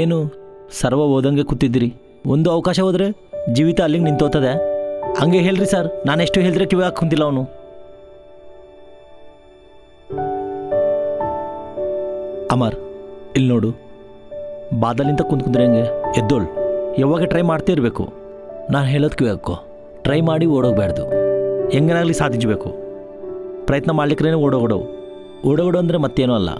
ಏನು ಸರ್ವ ಓದಂಗೆ ಕೂತಿದ್ದೀರಿ? ಒಂದು ಅವಕಾಶ ಹೋದರೆ ಜೀವಿತ ಅಲ್ಲಿಗೆ ನಿಂತೋತದೆ. ಹಂಗೆ ಹೇಳ್ರಿ ಸರ್, ನಾನೆಷ್ಟು ಹೇಳಿದ್ರೆ ಕಿವಿ ಹಾಕೊಂತಿಲ್ಲ ಅವನು. ಅಮರ್, ಇಲ್ಲಿ ನೋಡು, ಬಾದಲಿಂದ ಕುಂತ್ಕೊಂಡ್ರೆ ಹೆಂಗೆ? ಎದ್ದೋಳು, ಯಾವಾಗ ಟ್ರೈ ಮಾಡ್ತಾ ಇರಬೇಕು. ನಾನು ಹೇಳೋದು ಕಿವಿ ಹಾಕೋ. ಟ್ರೈ ಮಾಡಿ ಓಡೋಗ್ಬಾರ್ದು, ಹೆಂಗನಾಗಲಿ ಸಾಧಿಸಬೇಕು. ಪ್ರಯತ್ನ ಮಾಡ್ಲಿಕ್ರೇನೆ ಓಡೋಗಡು ಅಂದರೆ ಮತ್ತೇನೂ ಅಲ್ಲ.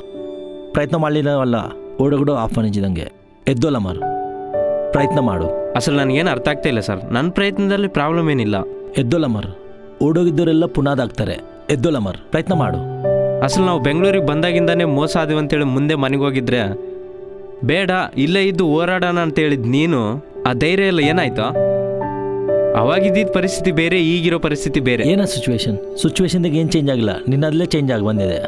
ಪ್ರಯತ್ನ ಮಾಡಲಿಲ್ಲವಲ್ಲ, ಓಡೋಗಡು ಆಫ್ನಿಜಿದಂಗೆ. ಎದ್ದೋಲ್ಲ ಅಮರ್, ಪ್ರಯತ್ನ ಮಾಡು. ಅಸಲು ನನಗೇನು ಅರ್ಥ ಆಗ್ತಾ ಇಲ್ಲ ಸರ್. ನನ್ನ ಪ್ರಯತ್ನದಲ್ಲಿ ಪ್ರಾಬ್ಲಮ್ ಏನಿಲ್ಲ. ಎದ್ದೋಲ್ಲ ಅಮರ್, ಓಡೋಗಿದ್ದವರೆಲ್ಲ ಪುನಾದಾಗ್ತಾರೆ. ಎದ್ದೋಲ್ಲ ಅಮರ್, ಪ್ರಯತ್ನ ಮಾಡು. ಅಸಲು ನಾವು ಬೆಂಗಳೂರಿಗೆ ಬಂದಾಗಿಂದಾನೇ ಮೋಸ ಆದಿವಿ ಅಂತೇಳಿ ಮುಂದೆ ಮನೆಗೆ ಹೋಗಿದ್ರೆ ಬೇಡ ಇಲ್ಲೇ ಇದ್ದು ಹೋರಾಡೋಣ ಅಂತ ಹೇಳಿದ್ ನೀನು, ಆ ಧೈರ್ಯ ಎಲ್ಲ ಏನಾಯ್ತು? ಅವಾಗಿದ್ದ ಪರಿಸ್ಥಿತಿ ಬೇರೆ, ಈಗಿರೋ ಪರಿಸ್ಥಿತಿ ಬೇರೆ. ಏನ ಸಿಚುವೇಶನ್ದಾಗ ಏನು ಚೇಂಜ್ ಆಗಿಲ್ಲ, ನಿನ್ನದಲ್ಲೇ ಚೇಂಜ್ ಆಗಿ ಬಂದಿದೆ.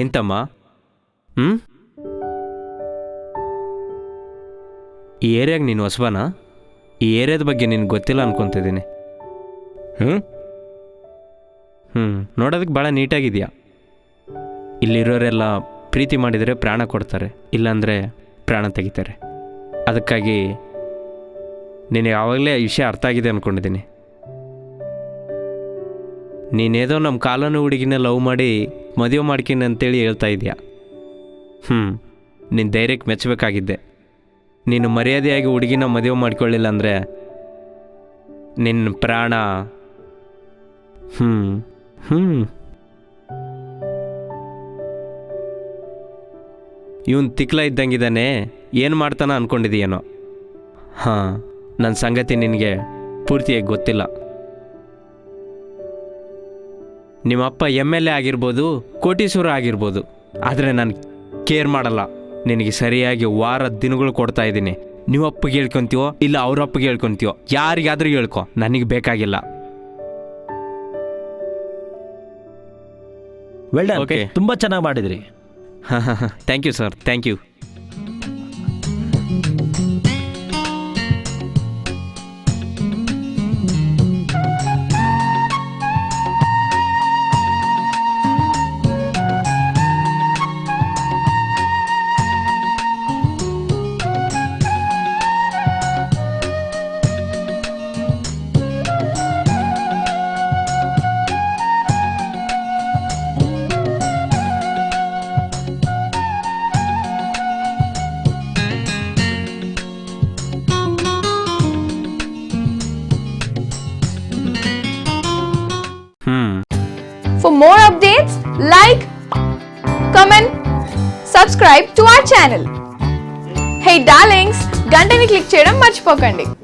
ಎಂತಮ್ಮ? ಈ ಏರಿಯಾಗೆ ನೀನು ಹೊಸಬನ? ಈ ಏರಿಯಾದ ಬಗ್ಗೆ ನಿನ್ಗೆ ಗೊತ್ತಿಲ್ಲ ಅನ್ಕೊತಿದ್ದೀನಿ. ನೋಡೋದಕ್ಕೆ ಭಾಳ ನೀಟಾಗಿದೆಯಾ. ಇಲ್ಲಿರೋರೆಲ್ಲ ಪ್ರೀತಿ ಮಾಡಿದರೆ ಪ್ರಾಣ ಕೊಡ್ತಾರೆ, ಇಲ್ಲಾಂದರೆ ಪ್ರಾಣ ತೆಗಿತಾರೆ. ಅದಕ್ಕಾಗಿ ನಿನಗೆ ಆವಾಗಲೇ ಈ ವಿಷಯ ಅರ್ಥ ಆಗಿದೆ ಅಂದ್ಕೊಂಡಿದ್ದೀನಿ. ನೀನೇದೋ ನಮ್ಮ ಕಾಲೋನಿ ಹುಡುಗಿನ ಲವ್ ಮಾಡಿ ಮದುವೆ ಮಾಡ್ತೀನಿ ಅಂತೇಳಿ ಹೇಳ್ತಾ ಇದೆಯಾ. ನಿನ್ನ ಧೈರ್ಯಕ್ಕೆ ಮೆಚ್ಚಬೇಕಾಗಿದ್ದೆ. ನೀನು ಮರ್ಯಾದೆಯಾಗಿ ಹುಡುಗಿನ ಮದುವೆ ಮಾಡ್ಕೊಳ್ಳಿಲ್ಲ ಅಂದರೆ ನಿನ್ನ ಪ್ರಾಣ ಇವನು ತಿಕ್ಲ ಇದ್ದಂಗಿದ್ದಾನೆ, ಏನು ಮಾಡ್ತಾನ ಅಂದ್ಕೊಂಡಿದ್ದೀಯೇನೋ. ನನ್ನ ಸಂಗತಿ ನಿನಗೆ ಪೂರ್ತಿಯಾಗಿ ಗೊತ್ತಿಲ್ಲ. ನಿಮ್ಮಪ್ಪ MLA ಆಗಿರ್ಬೋದು, ಕೋಟೀಶ್ವರ ಆಗಿರ್ಬೋದು, ಆದರೆ ನಾನು ಕೇರ್ ಮಾಡಲ್ಲ. ನಿನಗೆ ಸರಿಯಾಗಿ ವಾರದ ದಿನಗಳು ಕೊಡ್ತಾ ಇದ್ದೀನಿ. ನೀವು ಅಪ್ಪಗೆ ಹೇಳ್ಕೊತೀವೋ ಇಲ್ಲ ಅವ್ರ ಅಪ್ಪಗೆ ಹೇಳ್ಕೊತೀವೋ, ಯಾರಿಗಾದ್ರೂ ಹೇಳ್ಕೊ, ನನಗೆ ಬೇಕಾಗಿಲ್ಲ. ಓಕೆ, ತುಂಬ ಚೆನ್ನಾಗಿ ಮಾಡಿದ್ರಿ. Thank you sir, thank you. For more updates, like, comment, subscribe to our channel. Hey darlings, గంటని click చేయడం మర్చిపోకండి.